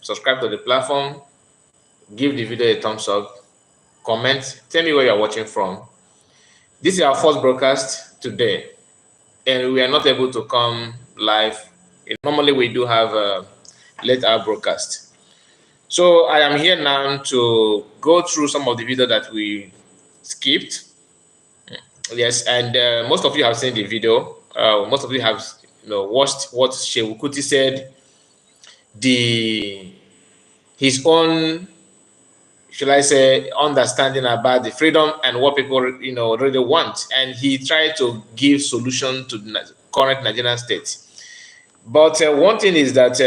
subscribe to the platform, give the video a thumbs up, comment, tell me where you're watching from. This is our first broadcast today, and we are not able to come live. Normally, we do have a late hour broadcast. So I am here now to go through some of the video that we skipped. Yes, and most of you have seen the video. Most of you have watched what Seung Kuti said. His own, should I say, understanding about the freedom and what people really want, and he tried to give solution to the current Nigerian state. But one thing is that,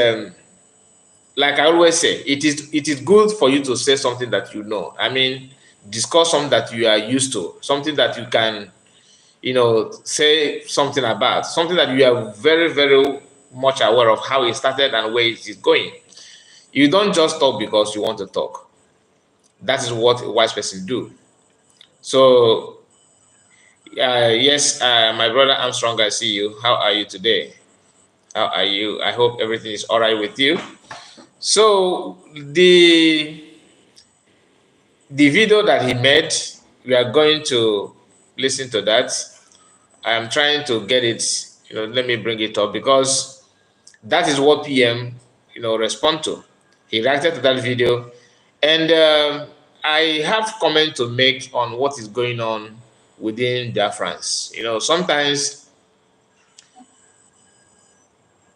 like I always say, it is good for you to say something that you know. I mean, discuss something that you are used to, something that you can, say something about, something that you are very, very much aware of how it started and where it is going. You don't just talk because you want to talk. That is what a wise person do. So, yes, my brother Armstrong, I see you. How are you today? How are you? I hope everything is all right with you. So the video that he made, we are going to listen to that. I'm trying to get it, let me bring it up, because that is what PM, respond to. He reacted to that video, and I have comment to make on what is going on within Biafrans. Sometimes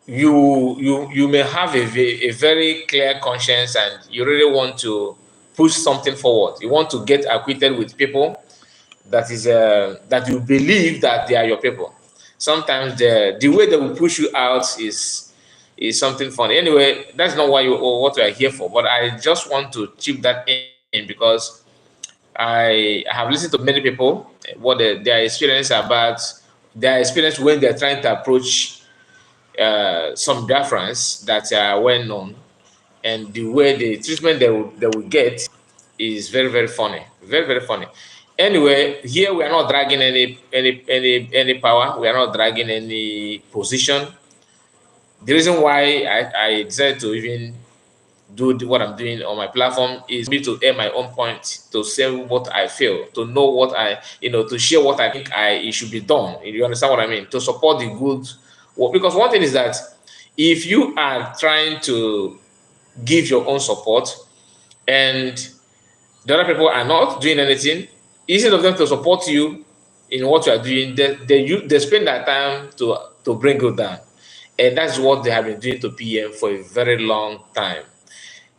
you may have a very clear conscience, and you really want to push something forward. You want to get acquainted with people that is that you believe that they are your people. Sometimes the way they will push you out is something funny. Anyway, that's not what we are here for. But I just want to chip that in because I have listened to many people what their experience about their experience when they're trying to approach some Biafrans that are well known, and the way the treatment they will get is very, very funny, very, very funny. Anyway, here we are not dragging any power. We are not dragging any position. The reason why I decided to even do what I'm doing on my platform is me to air my own point, to say what I feel, to know what to share what I think it should be done. You understand what I mean? To support the good work. Because one thing is that if you are trying to give your own support and the other people are not doing anything, instead of them to support you in what you are doing, they spend that time to bring you down. And that's what they have been doing to PM for a very long time.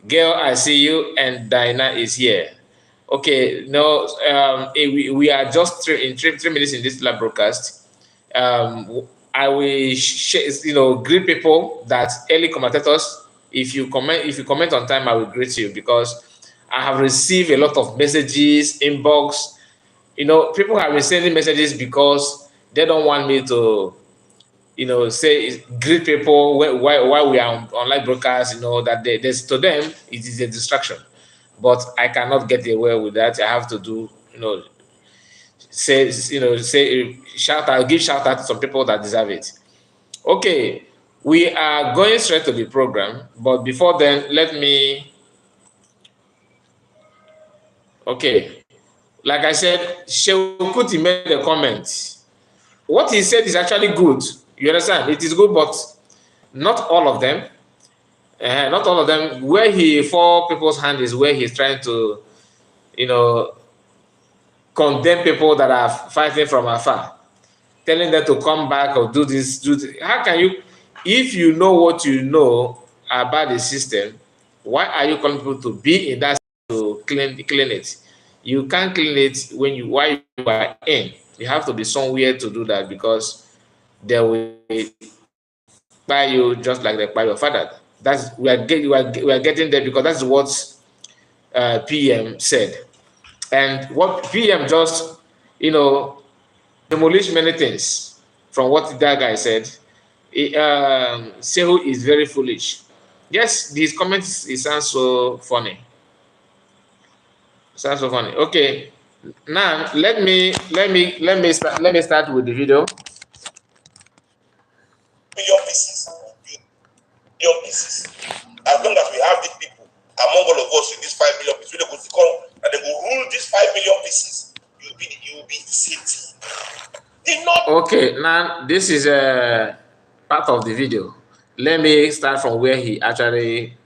Gail, I see you, and Diana is here. Okay, no, we are just in 3 minutes in this live broadcast. I will greet people that early commentators. If you comment on time, I will greet you, because I have received a lot of messages, inbox. People have been sending messages because they don't want me to, say greet people while we are on live broadcast. That there's, to them it is a distraction, but I cannot get away with that. I have to do, say shout out, give shout out to some people that deserve it. Okay, we are going straight to the program, but before then, let me. Okay, like I said, Seung Kuti made a comment. What he said is actually good. You understand? It is good, but not all of them. Not all of them. Where he fall people's hand is where he's trying to, condemn people that are fighting from afar, telling them to come back or do this. How can you, if you know what you know about the system, why are you calling people to be in that to clean it? You can't clean it while you are in. You have to be somewhere to do that, because they will buy you just like they buy your father. We are getting there, because that's what PM said, and what PM just demolished many things from what that guy said. Sehu is very foolish. Yes, these comments, it sounds so funny. Sounds so funny. Okay, now let me start with the video. Your pieces. as long as we have these people among all of us in these 5 million pieces, they will come and they will rule these 5 million pieces. You will be safety. Okay, now this is a part of the video. Let me start from where he actually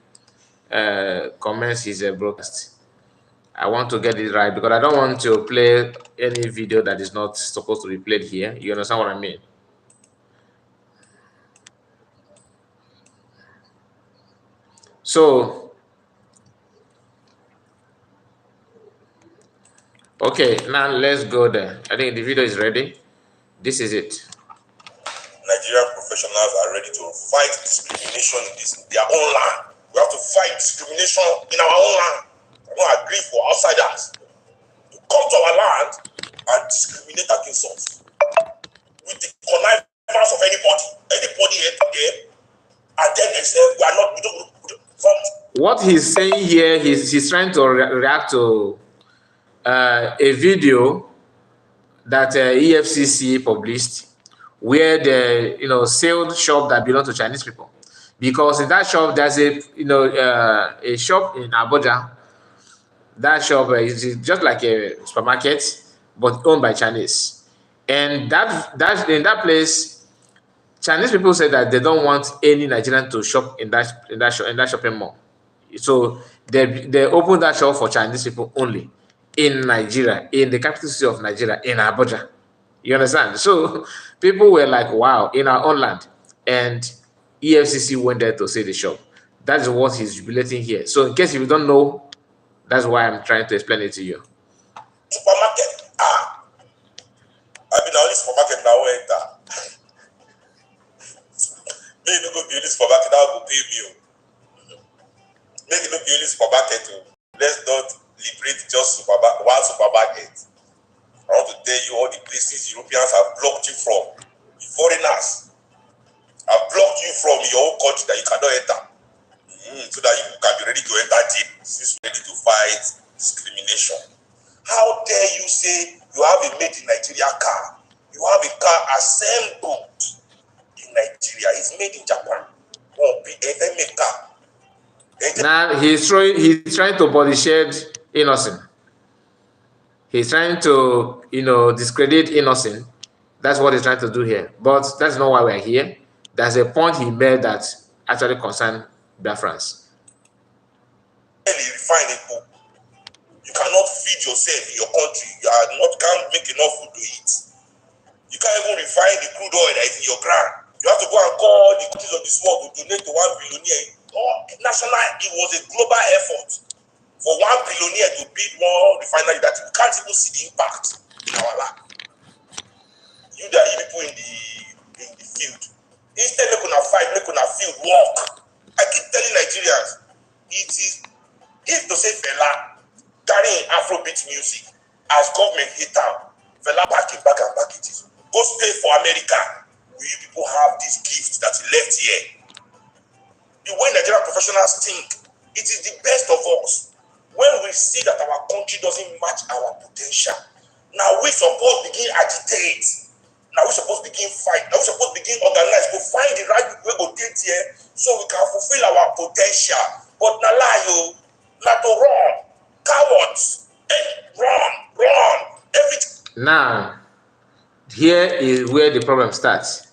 comments his broadcast. I want to get it right because I don't want to play any video that is not supposed to be played here. You understand what I mean? So, okay, now let's go there. I think the video is ready. This is it. Nigerian professionals are ready to fight discrimination in their own land. We have to fight discrimination in our own land. We don't agree for outsiders to come to our land and discriminate against us with the connivance of anybody enter there, and then they say we don't. What he's saying here, he's trying to react to a video that EFCC published, where the sealed shop that belong to Chinese people, because in that shop there's a shop in Abuja. That shop is just like a supermarket, but owned by Chinese, and that in that place, Chinese people said that they don't want any Nigerian to shop in that shopping mall. So they opened that shop for Chinese people only in Nigeria, in the capital city of Nigeria, in Abuja. You understand? So people were like, wow, in our own land. And EFCC went there to see the shop. That's what he's jubilating here. So in case if you don't know, that's why I'm trying to explain it to you. Supermarket. I mean, only supermarket now enter. Maybe you go build this supermarket, now go pay me. Maybe you go build this supermarket. Let's not liberate just one supermarket. I want to tell you all the places Europeans have blocked you from. The foreigners have blocked you from your own country that you cannot enter. So that you can be ready to enter deep, since ready to fight discrimination. How dare you say you have a made in Nigeria car? You have a car assembled in Nigeria. It's made in Japan. Now he's trying to body shade innocent. He's trying to discredit innocent. That's what he's trying to do here. But that's not why we're here. There's a point he made that actually concerned Biafrans. You cannot feed yourself in your country. Can't make enough food to eat. You can't even refine the crude oil that is in your ground. You have to go and call the countries of this world to donate to 1 billionaire. It was a global effort for 1 billionaire to build more refinery that you can't even see the impact in our land. You that are people in the field. Instead of fight, make a field work. I keep telling Nigerians, it is if to say Fela carrying Afrobeat music as government hit down, Fela back it. Go stay for America. We people have these gifts that he left here. The way Nigerian professionals think, it is the best of us. When we see that our country doesn't match our potential, now we suppose begin agitate. Now we suppose begin fight. Now we suppose begin organize. Go find the right people we go get here so we can fulfill our potential. But now lie you, not to run, cowards, and run, everything. Now, here is where the problem starts.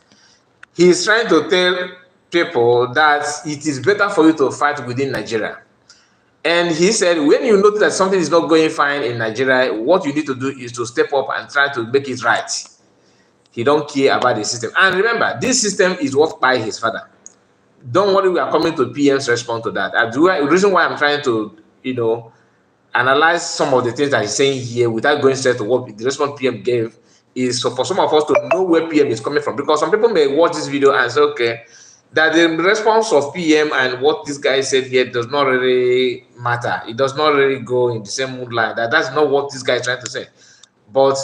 He's trying to tell people that it is better for you to fight within Nigeria. And he said, when you notice that something is not going fine in Nigeria, what you need to do is to step up and try to make it right. He don't care about the system. And remember, this system is worked by his father. Don't worry, we are coming to PM's response to that. The reason why I'm trying to, analyze some of the things that he's saying here without going straight to what the response PM gave is so for some of us to know where PM is coming from. Because some people may watch this video and say, okay, that the response of PM and what this guy said here does not really matter. It does not really go in the same mood line. That's not what this guy is trying to say. But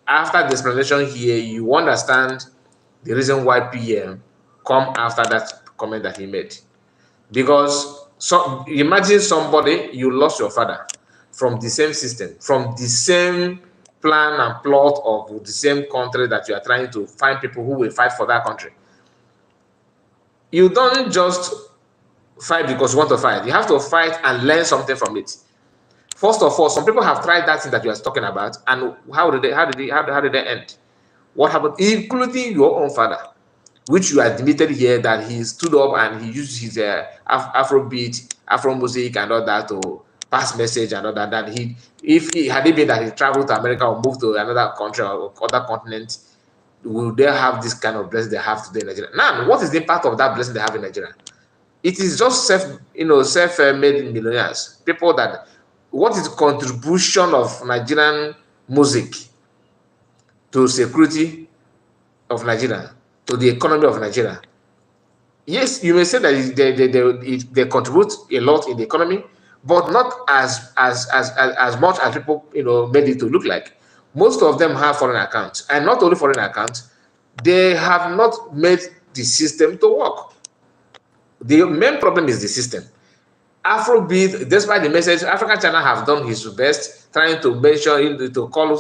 after the explanation here, you understand the reason why PM come after that comment that he made. Because imagine somebody, you lost your father from the same system, from the same plan and plot of the same country that you are trying to find people who will fight for that country. You don't just fight because you want to fight. You have to fight and learn something from it. First of all, some people have tried that thing that you are talking about, and how did they end? What happened, including your own father, which you admitted here that he stood up and he used his Afrobeat, Afro music, and all that to pass message and all that. That if he had it been that he traveled to America or moved to another country or other continent, will they have this kind of blessing they have today in Nigeria? Now, what is the impact of that blessing they have in Nigeria? It is just self-made millionaires. People that, what is the contribution of Nigerian music to security of Nigeria, to the economy of Nigeria? Yes, you may say that they contribute a lot in the economy, but not as much as people made it to look like. Most of them have foreign accounts, and not only foreign accounts, they have not made the system to work. The main problem is the system. Afrobeat, despite the message, African China have done his best trying to mention, to call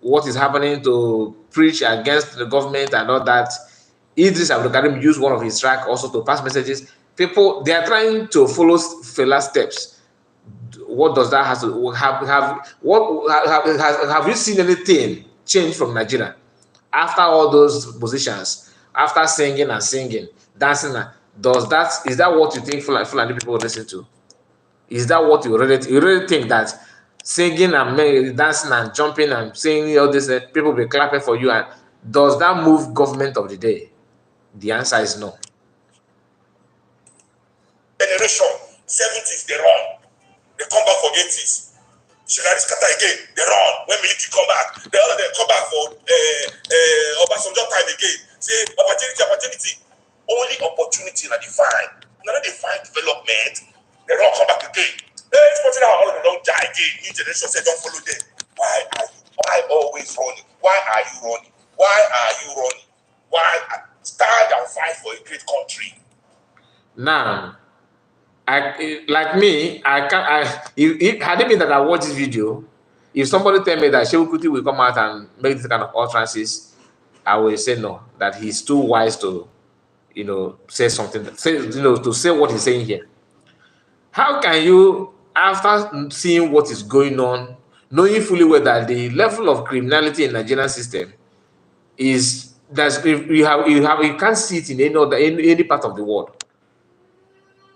what is happening, to preach against the government and all that. Idris Abdulkarim used one of his tracks also to pass messages. People, they are trying to follow Fela's steps. What does that have to have you seen anything change from Nigeria after all those positions, after singing and singing, dancing? Is that what you think Fulani people listen to? Is that what you really think, that singing and dancing and jumping and singing all this, people be clapping for you, and does that move government of the day? The answer is no. Generation 70s, they run. They come back for 80s. Shigari scatter again, they run. When military come back, they come back for Obasanjo time again. Say opportunity. Only opportunity na define. Now they find development, they don't come back again. It's putting out all of them don't die again. New generation say don't follow them. Why always running? Why are you running? Why stand and fight for a great country? Now, had it been that I watched this video, if somebody tell me that Seung Kuti will come out and make this kind of utterances, I will say no, that he's too wise to say something, to say what he's saying here. How can you, after seeing what is going on, knowing fully well that the level of criminality in the Nigerian system is that you can't see it in any part of the world.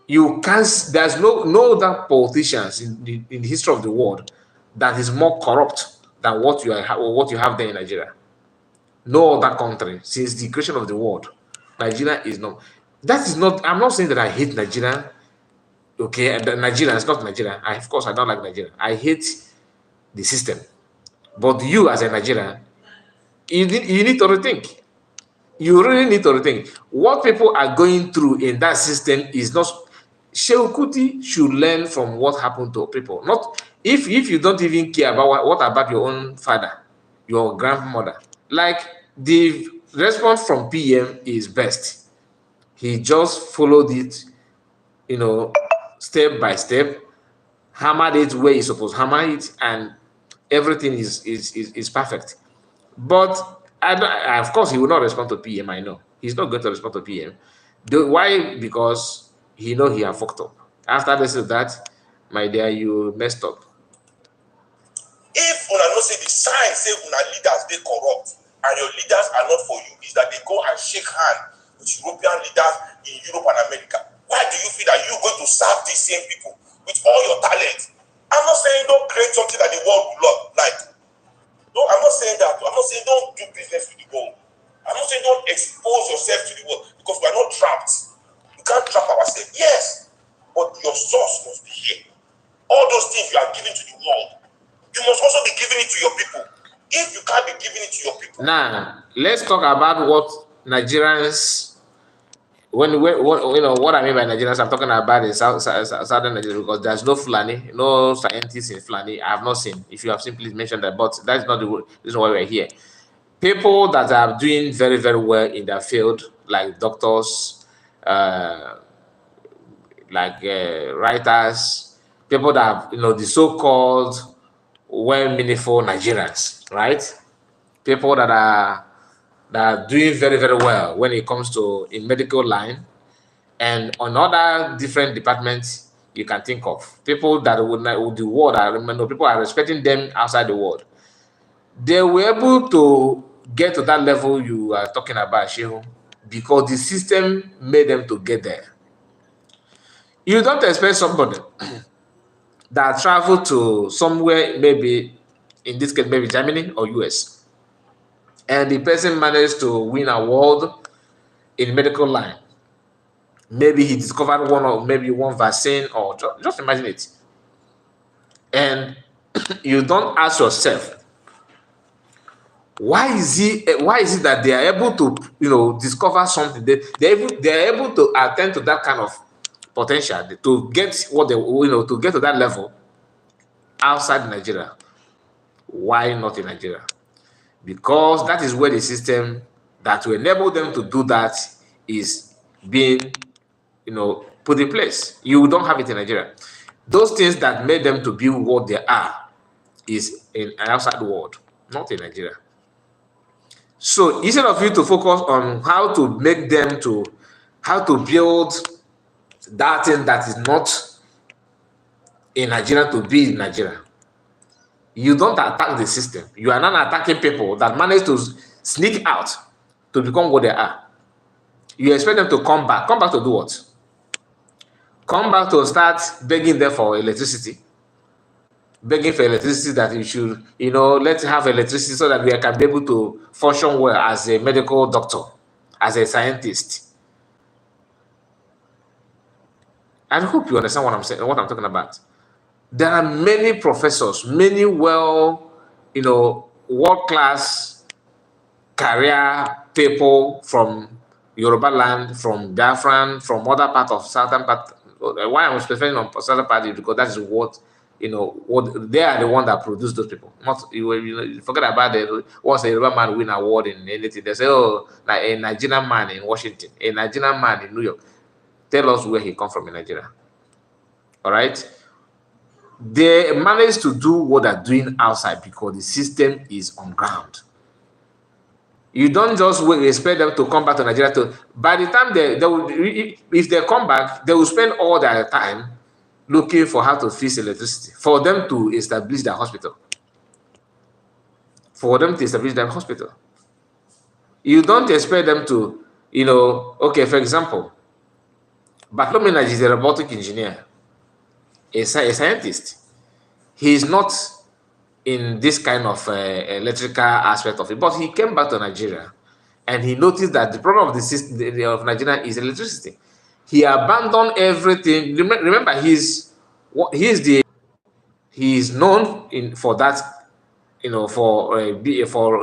You can't. There's no other politicians in the history of the world that is more corrupt than what you have there in Nigeria. No other country since the creation of the world. Nigeria is not. That is not. I'm not saying that I hate Nigeria. Okay, Nigeria is not Nigeria. Of course, I don't like Nigeria. I hate the system. But you, as a Nigerian, you need to rethink. You really need to rethink. What people are going through in that system is not. Seung Kuti should learn from what happened to people. Not if you don't even care about what about your own father, your grandmother. Like, the response from PM is best. He just followed it, step by step, hammered it where he's supposed to hammer it, and everything is perfect. But of course, he will not respond to PM. I know he's not going to respond to PM. Why? Because he know he have fucked up. After this is that, my dear, you messed up. If una know say the sign say una leaders they corrupt and your leaders are not for you, is that they go and shake hand with European leaders in Europe and America. Why do you feel that you're going to serve these same people with all your talent? I'm not saying don't create something that the world will like. No, I'm not saying that. I'm not saying don't do business with the world. I'm not saying don't expose yourself to the world, because we're not trapped. We can't trap ourselves. Yes, but your source must be here. All those things you are giving to the world, you must also be giving it to your people. If you can't be giving it to your people. Now, let's talk about what Nigerians. What I mean by Nigerians, I'm talking about is southern Nigeria, because there's no Fulani, no scientists in Fulani. I have not seen. If you have seen, please mention that. But that's not the reason why we're here. People that are doing very, very well in their field, like doctors, writers, people that have, the so-called well-meaningful Nigerians, right? People that are doing very, very well when it comes to in medical line, and on other different departments you can think of, people that would the world are, people are respecting them outside the world. They were able to get to that level you are talking about, Shehu, because the system made them to get there. You don't expect somebody that traveled to somewhere, maybe in this case, maybe Germany or US, and the person managed to win an award in medical line. Maybe he discovered one vaccine, or just imagine it. And you don't ask yourself, why is it that they are able to, discover something? They're able to attend to that kind of potential to get what they, to get to that level outside Nigeria. Why not in Nigeria? Because that is where the system that will enable them to do that is being, put in place. You don't have it in Nigeria. Those things that made them to be what they are is in outside the world, not in Nigeria. So instead of you to focus on how to make them to, how to build that thing that is not in Nigeria to be in Nigeria, you don't attack the system. You are not attacking people that manage to sneak out to become what they are. You expect them to come back. Come back to do what? Come back to start begging them for electricity. Begging for electricity, that you should, let's have electricity so that we can be able to function well as a medical doctor, as a scientist. I hope you understand what I'm saying, what I'm talking about. There are many professors, many world-class career people from Yoruba land, from Biafra, from other part of southern part. Why I'm specifying on southern part is because that is what, what they are the one that produce those people. Not you forget about the once a Yoruba man win an award in anything, they say, oh, like a Nigerian man in Washington, a Nigerian man in New York. Tell us where he come from in Nigeria. All right. They manage to do what they're doing outside because the system is on ground. You don't just expect them to come back to Nigeria. By the time they will, if they come back, they will spend all their time looking for how to fix electricity for them to establish their hospital. For them to establish their hospital. You don't expect them to, okay, for example, Bartholomew is a robotic engineer, a scientist. He is not in this kind of electrical aspect of it, but he came back to Nigeria and he noticed that the problem of the system of Nigeria is electricity. He abandoned everything. Remember, he's known for that, for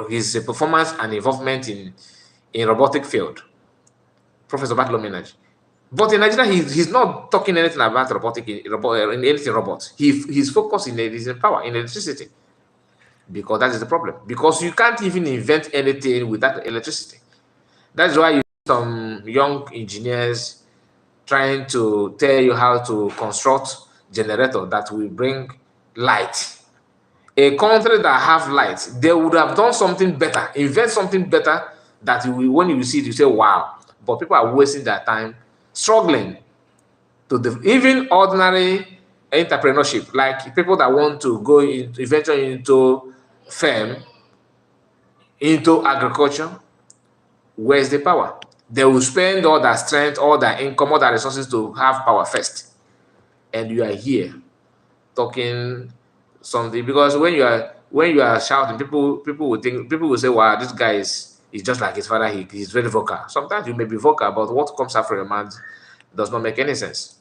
his performance and involvement in robotic field, Professor Bartholomew. But in Nigeria, he's not talking anything about robotic in anything robots. He's focused in power, in electricity. Because that is the problem. Because you can't even invent anything without electricity. That's why you see some young engineers trying to tell you how to construct generator that will bring light. A country that have light, they would have done something better, invent something better that when you see it, you say, wow. But people are wasting their time struggling to even ordinary entrepreneurship, like people that want to go eventually into firm, into agriculture. Where's the power? They will spend all their strength, all their income, all their resources to have power first. And you are here talking something, because when you are shouting, people will say, wow, this guy is just like his father. He's very vocal. Sometimes you may be vocal, but what comes after a man does not make any sense.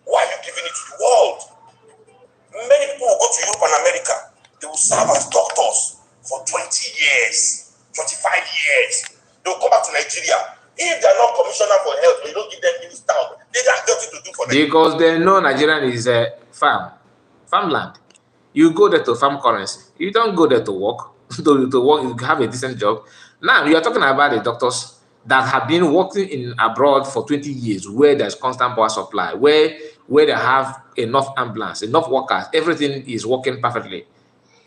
Why are you giving it to the world? Many people will go to Europe and America. They will serve as doctors for 20 years, 25 years. They will come back to Nigeria. If they are not commissioner for health, or you don't give them minister, they have nothing to do for them. Because they know Nigerian is a farmland. You go there to farm currency. You don't go there to work. to work, you have a decent job. Now you are talking about the doctors that have been working in abroad for 20 years, where there's constant power supply, where they have enough ambulance, enough workers, everything is working perfectly.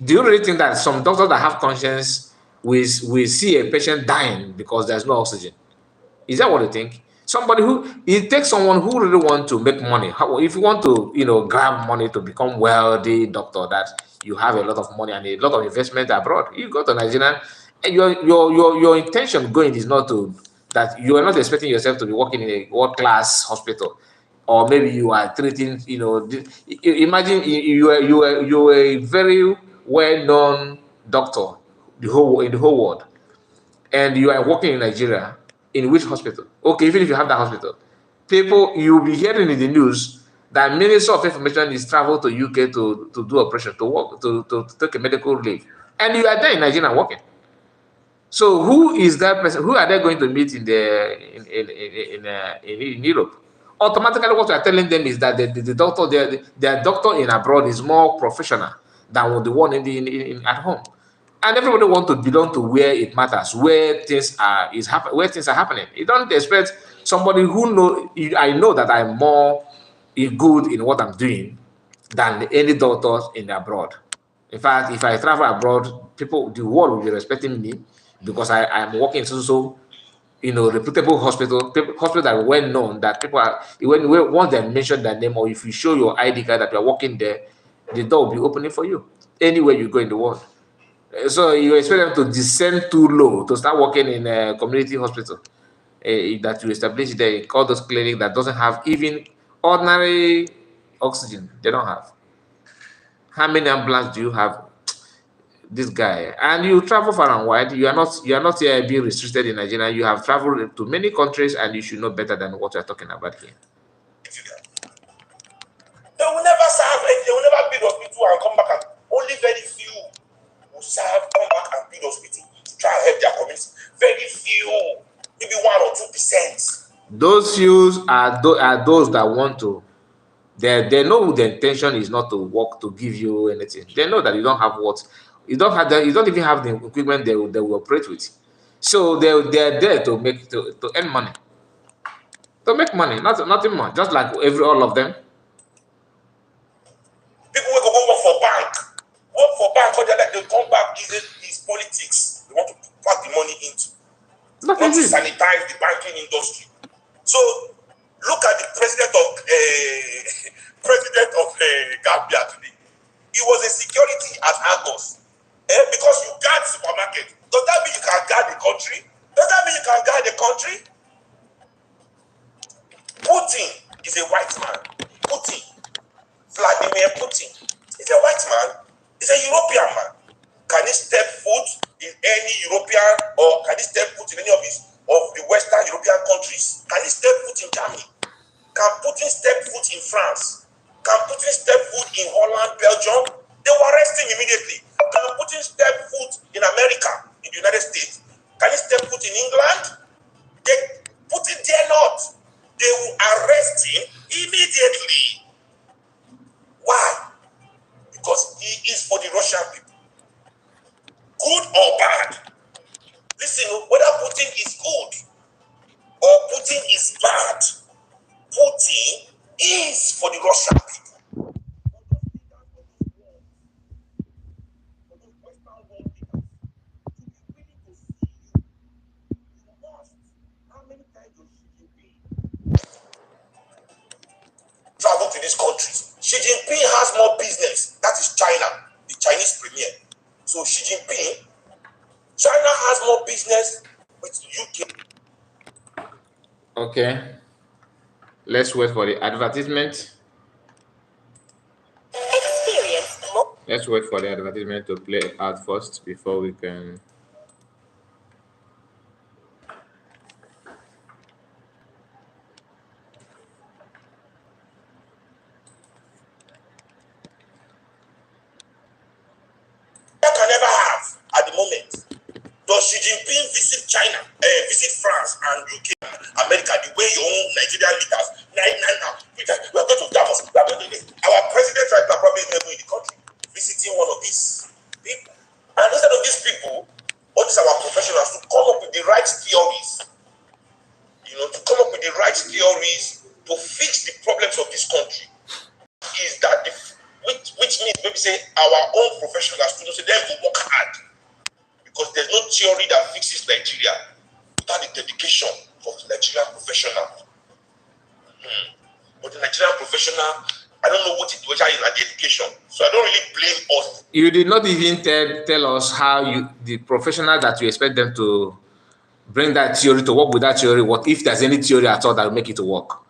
Do you really think that some doctors that have conscience will see a patient dying because there's no oxygen? Is that what you think? Somebody who, it takes someone who really want to make money. How, if you want to, grab money to become wealthy doctor, that you have a lot of money and a lot of investment abroad, you go to Nigeria, and your intention going is not to, that you are not expecting yourself to be working in a world class hospital, or maybe you are treating, imagine you are a very well known doctor in the whole world, and you are working in Nigeria, in which hospital? Okay, even if you have that hospital, people, you'll be hearing in the news that Minister of Information is traveled to UK to do operation, to work, to take a medical leave. And you are there in Nigeria working. So who is that person? Who are they going to meet in Europe? Automatically, what we are telling them is that the doctor, their doctor in abroad is more professional than the one at home. And everybody want to belong to where it matters, where where things are happening. You don't expect somebody who I know that I'm more good in what I'm doing than any doctors in abroad. In fact, if I travel abroad, the world will be respecting me because I'm working in reputable hospital that are well known, that people are, once they mention their name, or if you show your ID card that you're working there, the door will be opening for you anywhere you go in the world. So you expect them to descend too low to start working in a community hospital that you establish there, all those clinics that doesn't have even ordinary oxygen. They don't have. How many ambulance do you have? This guy, and you travel far and wide. You are not here being restricted in Nigeria. You have traveled to many countries, and you should know better than what you're talking about here. They will never serve, they will never build hospital and come back, and only very few will serve, come back and build hospital to try and help their community. Very few, maybe 1 or 2%. Those few are those that want to. They know the intention is not to work to give you anything. They know that you don't have what you don't have. You don't even have the equipment they will operate with. So they're there to earn money, to make money, nothing more. Just like all of them. People will go work for bank, because they come back, is politics. They want to pack the money into. That Want to is it. sanitize the banking industry. So look at the president of Gambia today. He was a security at Argos. Because you guard supermarket, does that mean you can guard the country? Does that mean you can guard the country? Putin is a white man. Vladimir Putin is a white man. He's a European man. Can he step foot in any European, or can he step foot in any of the Western European countries? Can he step foot in Germany? Can Putin step foot in France? Can Putin step foot in Holland, Belgium? They will arrest him immediately. Can Putin step foot in America, in the United States? Can he step foot in England? Putin dare not. They will arrest him immediately. Why? Because he is for the Russian people. Good or bad. Listen, whether Putin is good or Putin is bad, Putin is for the Russian people. Travel to these countries. Xi Jinping has more business. That is China, the Chinese premier. So Xi Jinping, China has more business with UK. Okay. Let's wait for the advertisement. Let's wait for the advertisement to play out first before we can. Can never have at the moment. Does Xi Jinping visit China, visit France and UK, America, the way your own Nigerian leaders? Now, we are going to Davos. Our president right now probably never in the country visiting one of these people. And instead of these people, all these our professionals to come up with the right theories, to fix the problems of this country, is that which means maybe say our own professional students, they will work hard, because there's no theory that fixes Nigeria without the dedication of the Nigerian professional. But the Nigerian professional, I don't know what it was in education, so I don't really blame us. You did not even tell us how the professional that you expect them to bring that theory to work with that theory. What if there's any theory at all that will make it work?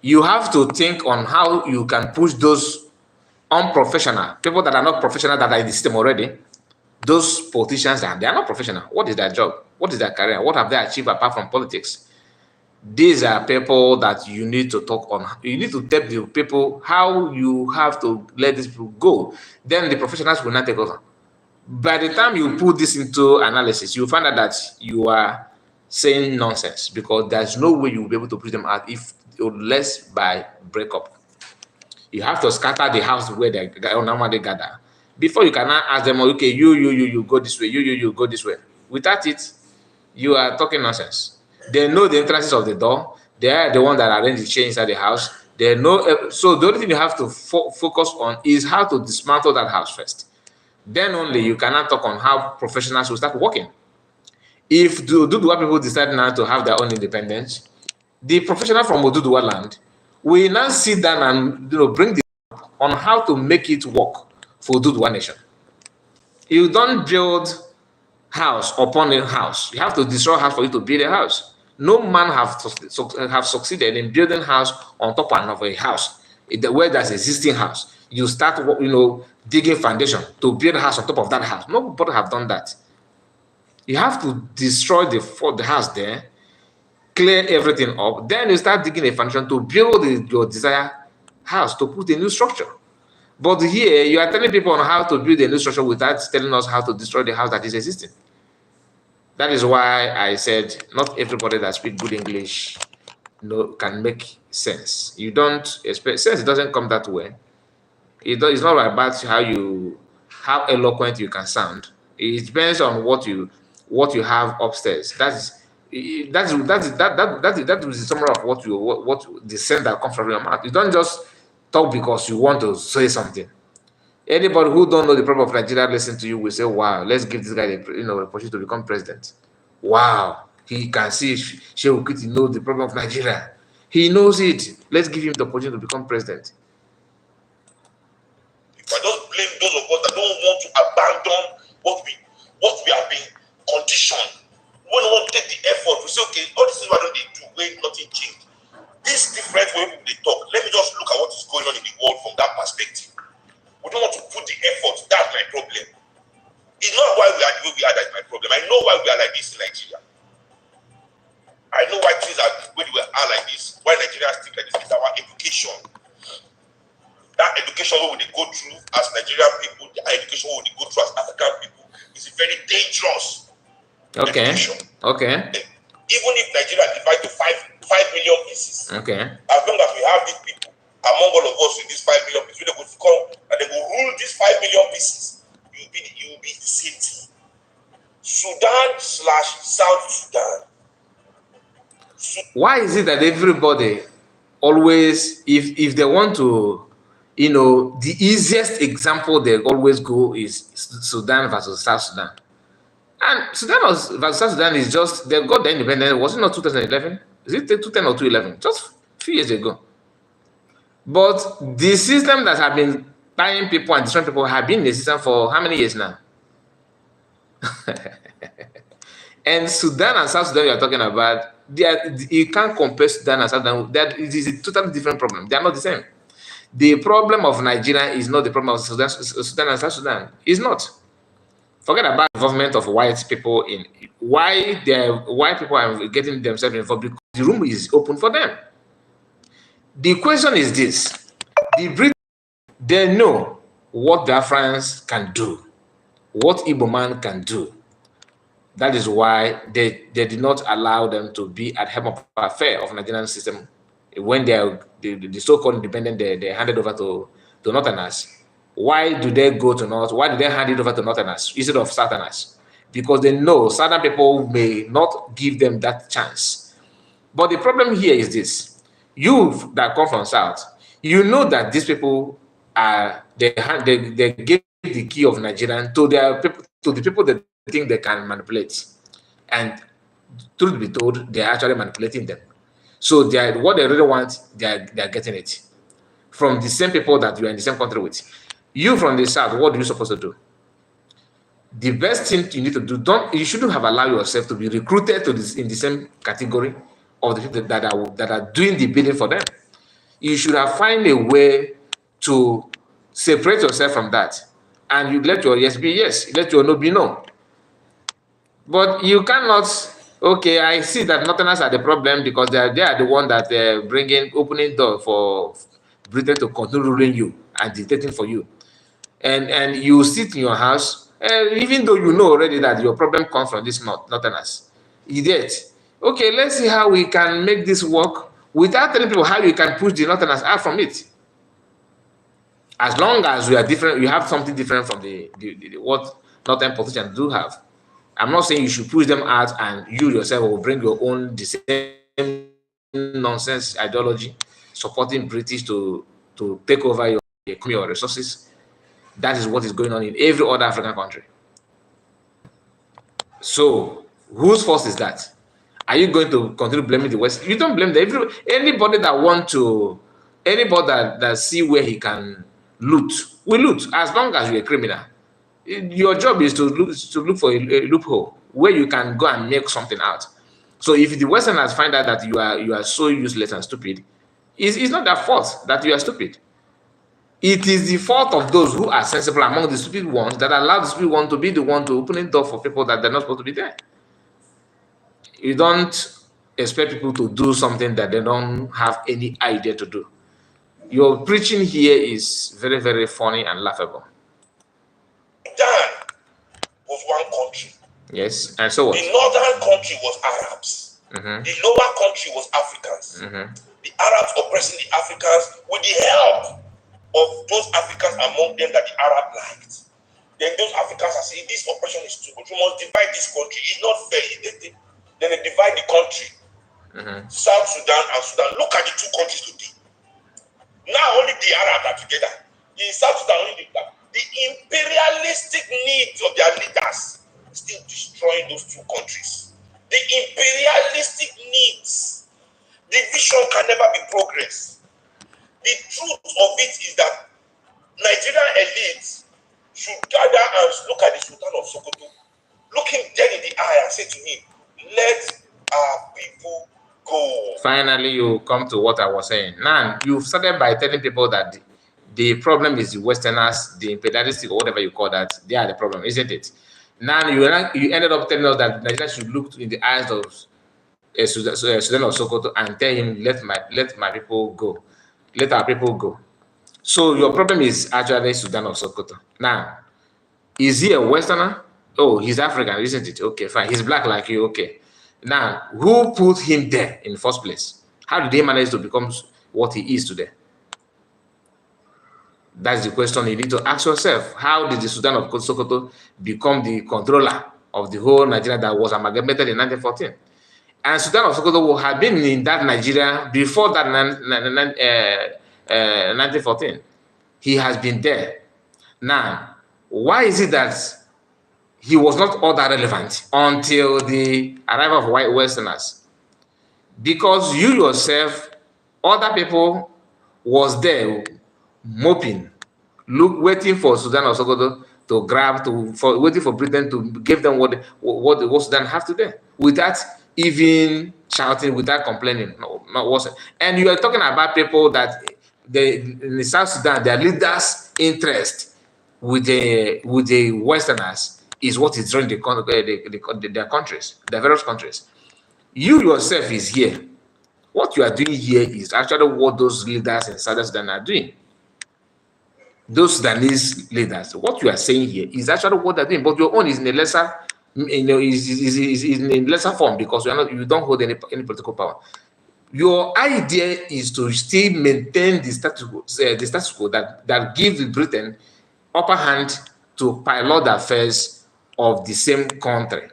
You have to think on how you can push those unprofessional people that are not professional, that are in the system already. Those politicians, they are not professional. What is their job? What is their career? What have they achieved apart from politics? These are people that you need to talk on. You need to tell the people how you have to let these people go. Then the professionals will not take over. By the time you put this into analysis, you find out that you are saying nonsense, because there's no way you will be able to push them out if unless by breakup. You have to scatter the house where they normally gather before you can ask them, okay, you go this way, you go this way. Without it, you are talking nonsense. They know the entrances of the door. They are the one that arrange the chain inside the house. They know. So the only thing you have to focus on is how to dismantle that house first. Then only you cannot talk on how professionals will start working. If the Oduduwa people decide now to have their own independence, the professional from Oduduwa land will now sit down and bring the on how to make it work for Oduduwa nation. You don't build house upon a house. You have to destroy a house for you to build a house. No man have succeeded in building house on top of a house. Where there's existing house, you start digging foundation to build a house on top of that house. Nobody have done that. You have to destroy the house there, clear everything up, then you start digging a foundation to build your desired house, to put a new structure. But here, you are telling people on how to build a new structure without telling us how to destroy the house that is existing. That is why I said not everybody that speaks good English can make sense. You don't expect sense. It doesn't come that way. It's not about how eloquent you can sound. It depends on what you have upstairs. That is the summary of what the sense that comes from your mouth. You don't just talk because you want to say something. Anybody who don't know the problem of Nigeria listen to you will say, wow, let's give this guy a opportunity to become president. Wow, he can see Seung Kuti knows the problem of Nigeria. He knows it. Let's give him the opportunity to become president. If I don't blame those of us that don't want to abandon what we have been conditioned. We don't want to take the effort. We say, okay, all this is what they do, wait, nothing changed. This different way they talk. Let me just look at what is going on in the world from that perspective. We don't want to put the effort. That's my problem. It's not why we are the way we are. That's my problem. I know why we are like this in Nigeria. I know why things are the way we are like this. Why Nigeria still like this. It's our education. That education what they go through as Nigerian people, the education what they go through as African people is very dangerous. Okay. Education. Okay. Even if Nigeria divided to 5 million pieces, okay, as long as we have these people among all of us with these 5 million pieces, they will come and they will rule these 5 million pieces. You will be the same thing. Sudan/South Sudan. Why is it that everybody always, if they want to, the easiest example they always go is Sudan versus South Sudan? And Sudan versus South Sudan is just, they got the independence, was it not 2011? Is it 2010 or 2011? Just a few years ago. But the system that have been tying people and destroying people have been in the system for how many years now? And Sudan and South Sudan you are talking about, you can't compare Sudan and South Sudan. It is a totally different problem. They are not the same. The problem of Nigeria is not the problem of Sudan and South Sudan. It's not. Forget about the involvement of white people in why white people are getting themselves involved, because the room is open for them. The question is this: the British, they know what Biafrans can do, what Igbo man can do. That is why they did not allow them to be at helm of affair of Nigerian system when the so-called independent they handed over to Northerners. Why do they go to North? Why do they hand it over to Northerners instead of Southerners? Because they know Southern people may not give them that chance. But the problem here is this: you that come from South, you know that these people are they give the key of Nigerian to the people that think they can manipulate, and truth be told, they are actually manipulating them. So they are, what they really want, they are getting it from the same people that you are in the same country with. You from the south, what are you supposed to do? The best thing you need to do, you shouldn't have allowed yourself to be recruited to this in the same category of the people that are doing the bidding for them. You should have find a way to separate yourself from that, and you let your yes be yes, let your no be no. But you cannot. Okay, I see that Northerners are the problem because they are the one that opening door for Britain to continue ruling you and dictating for you, and you sit in your house, even though you know already that your problem comes from this Northerners. Idiot. Okay, let's see how we can make this work without telling people how you can push the Northerners out from it. As long as we are different, you have something different from what Northern politicians do have. I'm not saying you should push them out and you yourself will bring your own the same nonsense ideology, supporting British to take over your economy or resources. That is what is going on in every other African country. So, whose fault is that? Are you going to continue blaming the West? You don't blame them. Anybody that see where he can loot, will loot, as long as you're a criminal. Your job is to look for a loophole where you can go and make something out. So if the Westerners find out that you are so useless and stupid, it's not their fault that you are stupid. It is the fault of those who are sensible among the stupid ones that allow the stupid one to be the one to open the door for people that they're not supposed to be there. You don't expect people to do something that they don't have any idea to do. Your preaching here is very, very funny and laughable. Sudan was one country. Yes, and so what? The northern country was Arabs. The lower country was Africans. The Arabs oppressing the Africans with the help of those Africans among them that the Arab liked. Then those Africans are saying this oppression is too much. We must divide this country. It's not fair. Then they divide the country. South Sudan and Sudan. Look at the two countries today. Now only the Arabs are together. In South Sudan, only the imperialistic needs of their leaders still destroying those two countries. The imperialistic needs. Division can never be progress. The truth of it is that Nigerian elites should gather and look at the Sultan of Sokoto, look him dead in the eye and say to him, let our people go. Finally, you come to what I was saying. Now, you've started by telling people that the problem is the Westerners, the imperialistic or whatever you call that, they are the problem, isn't it? Now, you ended up telling us that Nigeria should look in the eyes of Sudan of Sokoto and tell him, let my people go. Let our people go. So your problem is actually Sudan of Sokoto. Now, is he a Westerner? Oh, he's African, isn't it? Okay, fine. He's black like you. Okay. Now, who put him there in the first place? How did he manage to become what he is today? That's the question you need to ask yourself. How did the Sudan of Sokoto become the controller of the whole Nigeria that was amalgamated in 1914? And Sudan of Sokoto had been in that Nigeria before that 1914. He has been there. Now, why is it that he was not all that relevant until the arrival of white Westerners? Because you yourself, other people was there moping, waiting for Sudan of Sokoto to grab, waiting for Britain to give them what Sudan have today, without even shouting, without complaining. No, not worse. And you are talking about people that in the South Sudan, their leaders' interest with the Westerners is what is running their countries, their various countries. You yourself is here. What you are doing here is actually what those leaders in South Sudan are doing. Those Sudanese leaders, what you are saying here is actually what they're doing, but your own is in a lesser, is in lesser form because you don't hold any political power. Your idea is to still maintain the status quo that gives Britain upper hand to pilot the affairs of the same country.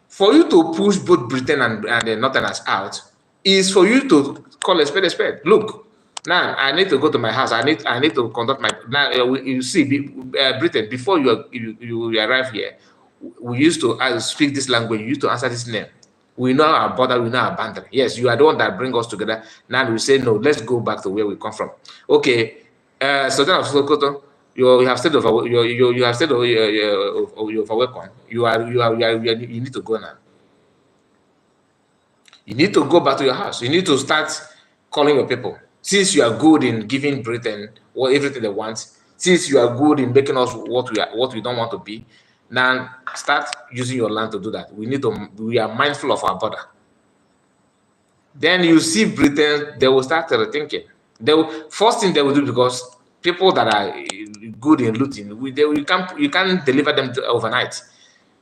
For you to push both Britain and the Northerners out is for you to call a spade a spade. Look, now I need to go to my house. I need to conduct my. Now you see, Britain, before you arrive here, we used to speak this language. You used to answer this name. We know our border, we know our boundary. Yes, you are the one that bring us together. Now we say, no, let's go back to where we come from. Okay, Sudan of Sokoto, you have stayed over, you have stayed over, you're welcome. You need to go now. You need to go back to your house. You need to start calling your people. Since you are good in giving Britain everything they want, since you are good in making us what we don't want to be, now start using your land to do that. We are mindful of our border. Then you see Britain, they will start rethinking. First thing they will do, because people that are good in looting, you can't deliver them overnight.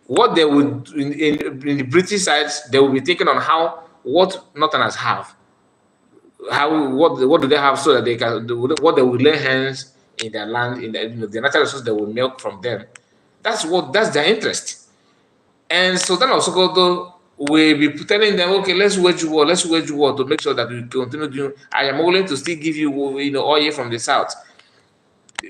What they would in the British side, they will be thinking on what Northerners have, what do they have, so that they can what they will lay hands in their land, in the natural resources they will milk from them. That's their interest. And so then also will be telling them, okay, let's wage war to make sure that we continue doing. I am willing to still give you oil from the south.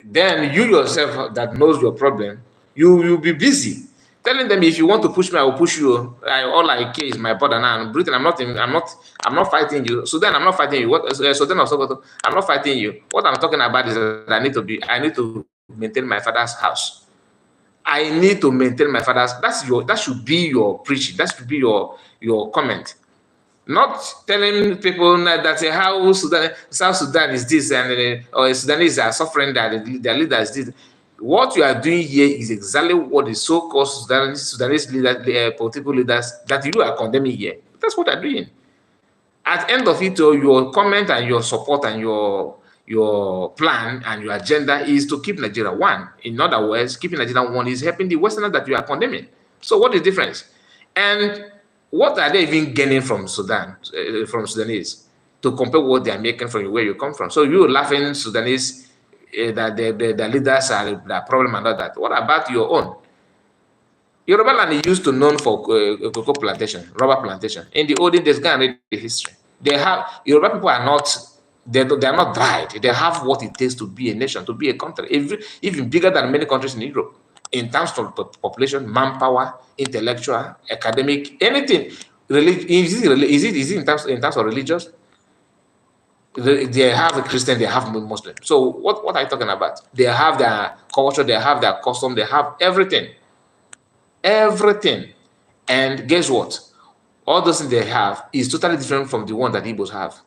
Then you yourself that knows your problem, you'll be busy telling them, if you want to push me, I will push you. All I care is my border now. Britain, I'm not fighting you. Sudan, I'm not fighting you. Sudan also, I'm not fighting you. What I'm talking about is that I need to maintain my father's house. I need to maintain my father's. That should be your preaching. That should be your comment. Not telling people that how South Sudan is this, and or Sudanese are suffering, that their leader is this. What you are doing here is exactly what the so-called Sudanese political leaders that you are condemning here. That's what they're doing. At the end of it, your comment and your support and your plan and your agenda is to keep Nigeria one. In other words, keeping Nigeria one is helping the Westerners that you are condemning. So what is the difference? And what are they even gaining from Sudan, from Sudanese, to compare what they are making from where you come from? So you laughing Sudanese that the leaders are the problem and all that. What about your own? Yoruba land used to known for cocoa plantation, rubber plantation. In the olden days, go and read the history. Yoruba people are not, they are not dried. They have what it takes to be a nation, to be a country, even bigger than many countries in Europe, in terms of population, manpower, intellectual, academic, anything. Is it in terms of religious? They have a Christian, they have Muslim. So what are you talking about? They have their culture, they have their custom, they have everything. Everything. And guess what? All those things they have is totally different from the one that Igbos have.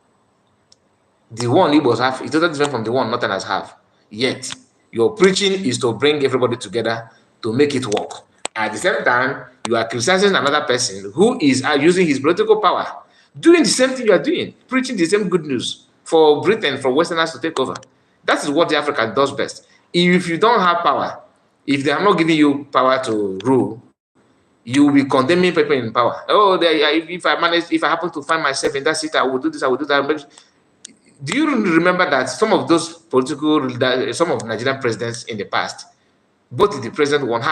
The one Igbos have is totally different from the one Northerners have. Yet, your preaching is to bring everybody together to make it work. At the same time, you are criticizing another person who is using his political power, doing the same thing you are doing, preaching the same good news for Britain, for Westerners to take over. That is what the African does best. If you don't have power, if they are not giving you power to rule, you will be condemning people in power. Oh, if I happen to find myself in that seat, I will do this, I will do that. Do you remember that some of those some of Nigerian presidents in the past, both the president one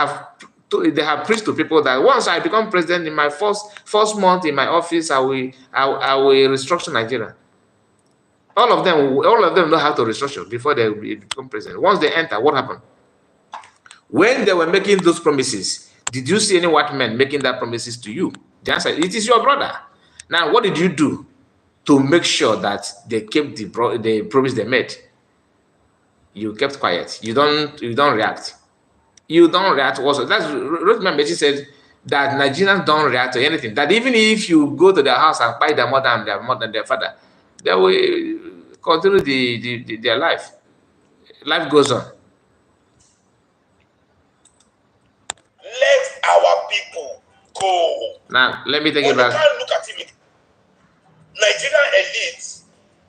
they have preached to people that once I become president, in my first month in my office, I will restructure Nigeria. All of them know how to restructure before they become president. Once they enter, what happened? When they were making those promises, did you see any white men making that promises to you? The answer, it is your brother. Now, what did you do to make sure that they kept the promise they made? You kept quiet. You don't react. You don't react also. That's Rosemary Bechi said that Nigerians don't react to anything. That even if you go to their house and buy their mother and their father, they will continue their life. Life goes on. Let our people go. Now, let me take it back. You can't look at it. Nigerian elites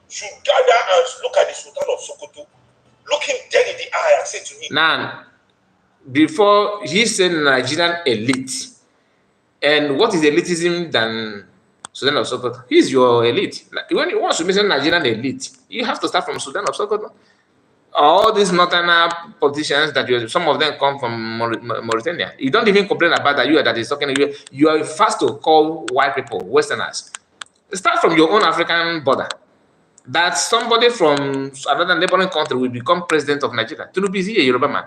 should gather and look at the Sultan of Sokoto, look him dead in the eye and say to him. Now, before he said Nigerian elite, and what is elitism than Sudan of Sokoto? He's your elite. When you want to mention Nigerian elite, you have to start from Sudan of Sokoto. All these northern politicians some of them come from Mauritania. You don't even complain about that is talking. You are fast to call white people Westerners. Start from your own African border. That somebody from another neighboring country will become president of Nigeria. Tinubu is a Yoruba man.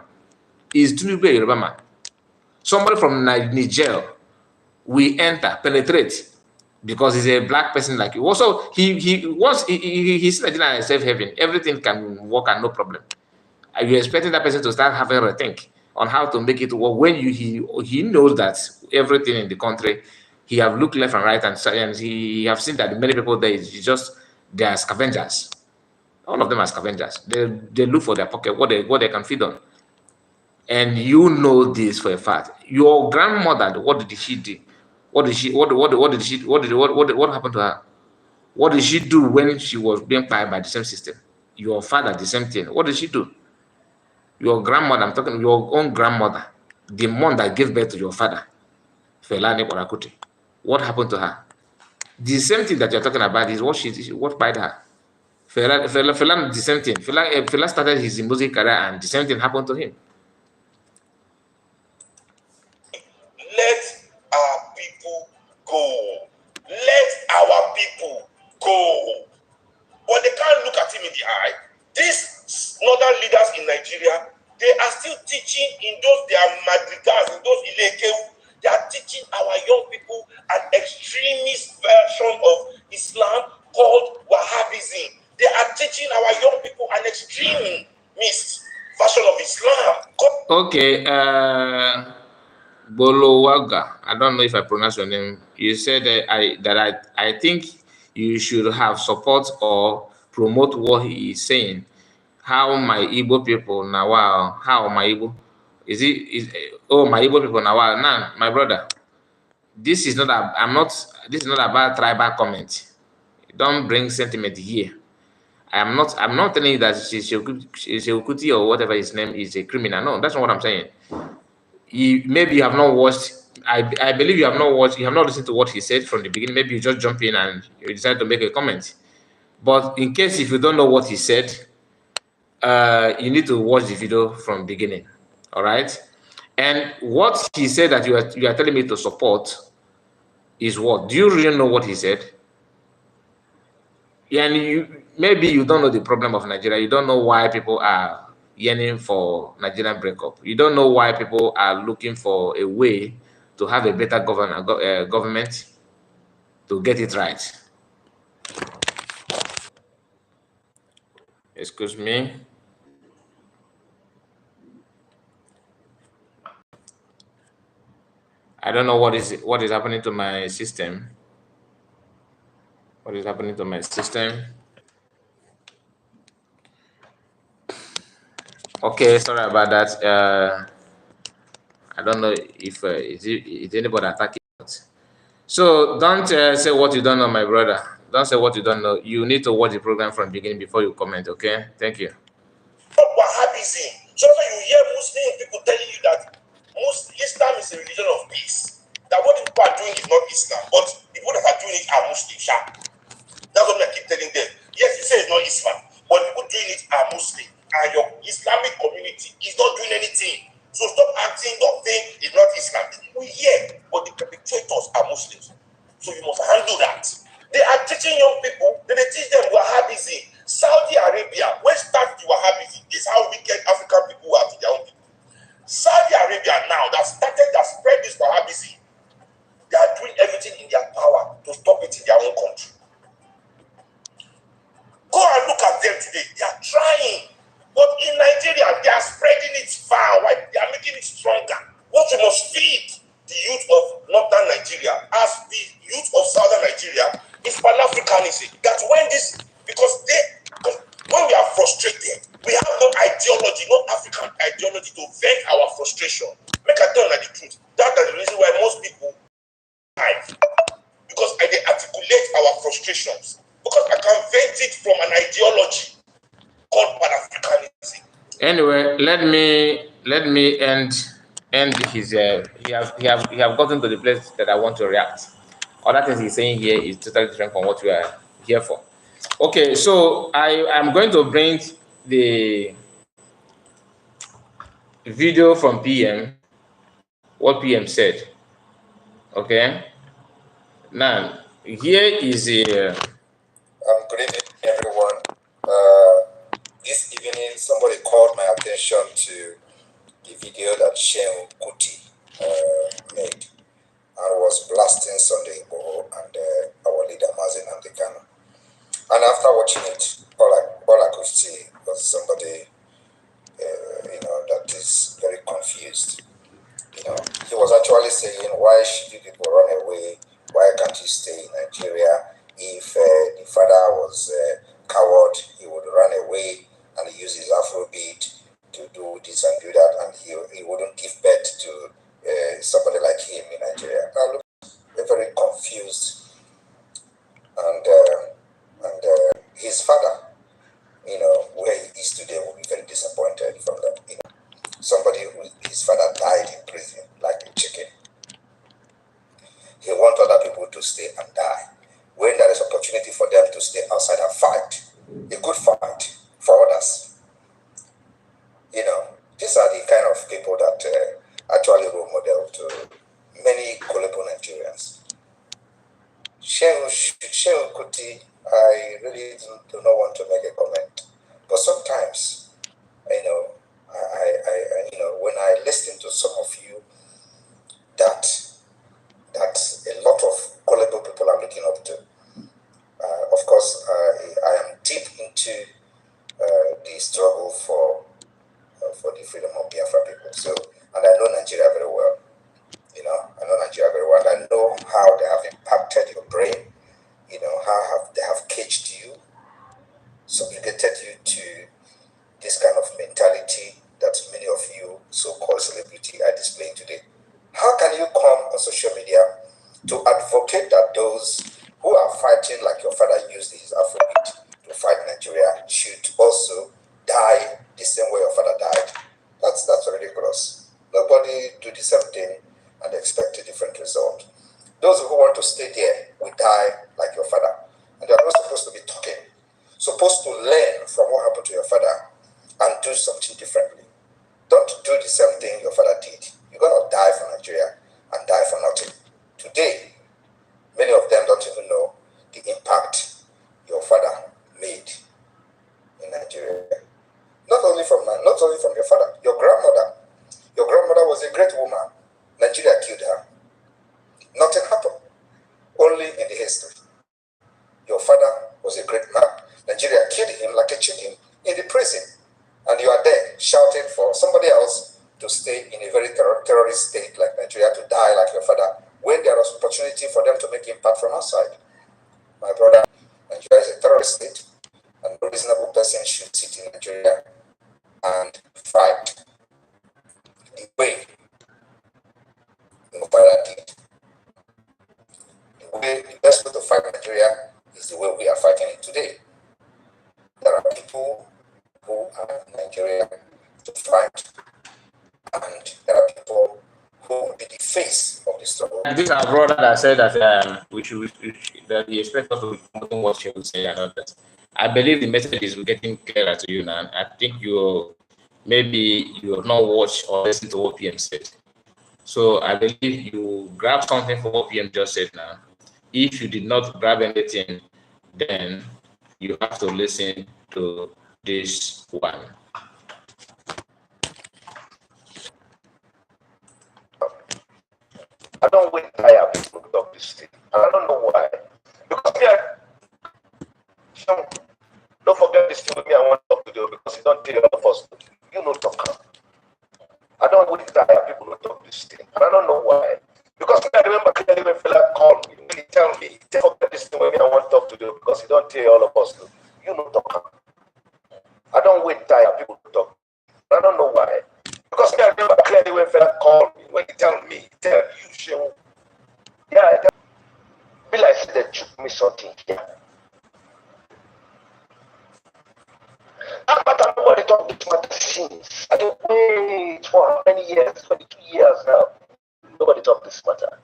Is Tinubu a Yoruba man? Somebody from Niger will enter, penetrate because he's a black person like you. Also, he's Nigerian and safe haven. Everything can work and no problem. Are you expecting that person to start having a think on how to make it work when he knows that everything in the country, he have looked left and right and he have seen that many people there is just they are scavengers. All of them are scavengers. They look for their pocket, what they can feed on. And you know this for a fact. Your grandmother, what did she do? What did she what did she what happened to her? What did she do when she was being fired by the same system? Your father, the same thing. What did she do? Your grandmother, I'm talking your own grandmother, the one that gave birth to your father, Felani Kuti. What happened to her? The same thing that you're talking about is what fired her. Fela, the same thing. Fela started his music career and the same thing happened to him. Let our people go. Let our people go. But they can't look at him in the eye. These northern leaders in Nigeria, they are still teaching in those their madrigals, in those ileke. They are teaching our young people an extremist version of Islam called Wahhabism. They are teaching our young people an extremist version of Islam. Okay, Bolowaga, I don't know if I pronounce your name. You said that I think you should have support or promote what he is saying. How my Igbo people now? Wow, how my Igbo oh my Igbo people now? Wow, nah, my brother. This is not this is not about tribal comment. Don't bring sentiment here. I'm not telling you that Seung Kuti or whatever his name is a criminal. No, that's not what I'm saying. Maybe you have not watched. I believe you have not watched. You have not listened to what he said from the beginning. Maybe you just jump in and you decide to make a comment. But in case if you don't know what he said, you need to watch the video from beginning. All right. And what he said that you are telling me to support is what? Do you really know what he said? Yeah, and maybe you don't know the problem of Nigeria. You don't know why people are yearning for Nigerian breakup. You don't know why people are looking for a way to have a better government to get it right. Excuse me. I don't know what is happening to my system. What is happening to my system? Okay, sorry about that. I don't know if is anybody attacking us. So don't say what you don't know, my brother. Don't say what you don't know. You need to watch the program from the beginning before you comment, okay? Thank you. Wahhabism. So you hear Muslim people telling you that Islam is a religion of peace. That what people are doing is not Islam, but the people that are doing it are Muslim. That's what I keep telling them. Yes, you say it's not Islam, but the people doing it are Muslim, and your Islamic community is not doing anything. So stop acting, don't think it's not Islam. We hear, but the perpetrators are Muslims. So you must handle that. They are teaching young people, they teach them Wahhabism. Saudi Arabia, when start the Wahhabism, this is how wicked African people are to their own people. Saudi Arabia now that spread this Wahhabism, they are doing everything in their power to stop it in their own country. Go and look at them today. They are trying. But in Nigeria, they are spreading it far wide. They are making it stronger. What you must feed the youth of northern Nigeria as the youth of southern Nigeria is Pan-Africanism. That's when we are frustrated, we have no ideology, no African ideology to vent our frustration. Make I tell you the truth. That's the reason why most people die. Because they articulate our frustrations. Because I can vent it from an ideology called Pan-Africanism. Anyway, let me end his. He have gotten to the place that I want to react. Other things he's saying here is totally different from what we are here for. Okay, so I am going to bring the video from PM. What PM said. Okay. Now here is a. Good evening, everyone. This evening, somebody called my attention to the video that Seung Kuti made and was blasting Sunday Igboho and our leader, Mazin Amdekano. And after watching it, all I could see was somebody, that is very confused. He was actually saying, why should you people run away? Why can't you stay in Nigeria? If the father was a coward, he would run away and use his Afrobeat to do this and do that, and he wouldn't give birth to somebody like him in Nigeria. I look very confused, and his father, where he is today, will be very disappointed from that. Somebody his father died in prison like a chicken. He wants other people to stay and die when there is opportunity for them to stay outside and fight a good fight for others. These are the kind of people that actually role model to many gullible Nigerians. Seung Kuti, I really do not want to make a comment, but sometimes, when I listen to some of you, that a lot of gullible people are looking up to. Of course, I am deep into the struggle for the freedom of Biafra people. So, and I know Nigeria very well. I know Nigeria very well. And I know how they have impacted your brain. How they have caged you, subjugated you to this kind of mentality that many of you so-called celebrity are displaying today. How can you come on social media to advocate that those who are fighting like your father used his Afrobeat to fight Nigeria should also die the same way your father died? That's ridiculous. Nobody do the same thing and expect a different result. Those who want to stay there will die like your father. And they are not supposed to be talking. Supposed to learn from what happened to your father and do something differently. Don't do the same thing your father did. You're going to die for Nigeria and die for nothing. Today, many of them don't even know the impact your father made in Nigeria. Not only from your father, your grandmother. Your grandmother was a great woman. Nigeria killed her. Nothing happened. Only in the history. Your father was a great man. Nigeria killed him like a chicken in the prison. And you are there shouting for somebody else to stay in a very terrorist state like Nigeria, to die like your father, when there was opportunity for them to make impact from outside. My brother, Nigeria is a terrorist state, and no reasonable person should sit in Nigeria and fight the way your father did. The best way to fight Nigeria is the way we are fighting it today. There are people who are in Nigeria to fight, and there are people who will be the face of the struggle. This is our brother that said that that he expects us to be promoting what she would say and all that. I believe the message is getting clearer to you now. I think you have not watched or listened to what PM said. So I believe you grab something from what PM just said now. If you did not grab anything, then you have to listen to this one. I don't wait tire people to talk this thing. And I don't know why. Because don't forget this thing with me. I want to talk to you because you don't tell all of us. You know, talk. I don't wait tire people to talk this thing. And I don't know why. Because I remember clearly when fella called me, when he tell me, don't forget this thing with me. I want to talk to you because you don't tell all of us. You know, talk. I don't wait tire people to talk. I don't know why. Because I remember clearly when fella called me, when he tell me, tell you, Seung. Yeah, I feel like they took me something here. But nobody talk this matter since. I don't wait for how many years? 22 years now. Nobody talk this matter.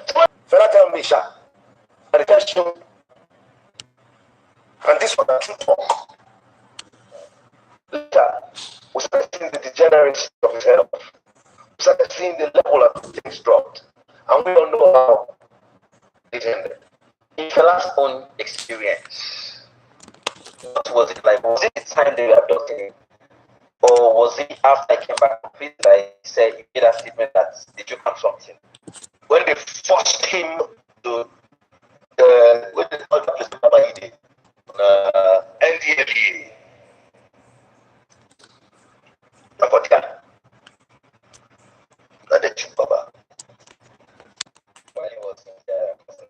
So fella tell me, Sha, and the question, and this one I true talk. Later, we started seeing the degeneracy of his health. We started seeing the level of things dropped. And we don't know how it ended. In fella's own experience, what was it like? Was it the time they were abducting, or was it after I came back from prison that he said, he made a statement that they took him something? When they forced him to what is called NDFA.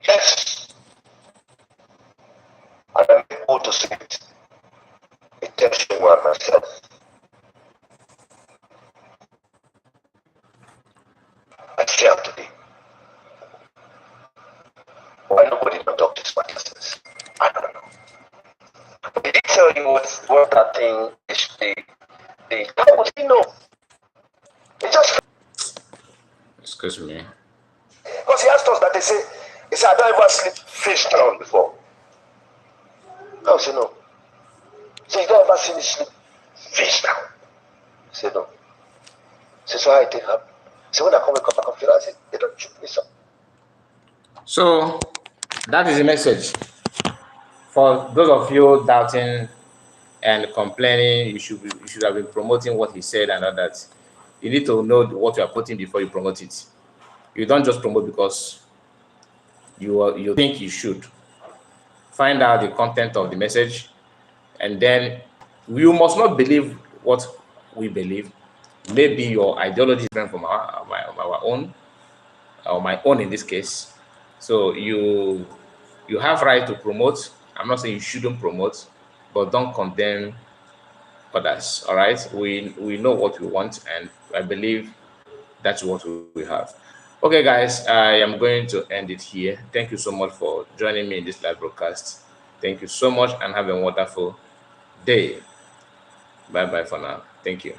Yes, and I'm able to see it. It tells you where myself. I share today. Why nobody can talk to matters? I don't know. Did he tell you what that thing is? How would he know? It just. Excuse me. Because he asked us that he said, I don't ever sleep face down before. How does he know? So you don't ever see me sleep face down. I said, no. So I did have. So when I come back, I feel I said, they don't shoot me some. So that is the message. For those of you doubting and complaining, you should have been promoting what he said and all that. You need to know what you are putting before you promote it. You don't just promote because you think you should. Find out the content of the message, and then you must not believe what we believe. Maybe your ideology is different from our own, or my own in this case. So you have right to promote. I'm not saying you shouldn't promote, but don't condemn others. All right, we know what we want, and I believe that's what we have. Okay, guys, I am going to end it here. Thank you so much for joining me in this live broadcast. Thank you so much, and have a wonderful day. Bye bye for now. Thank you.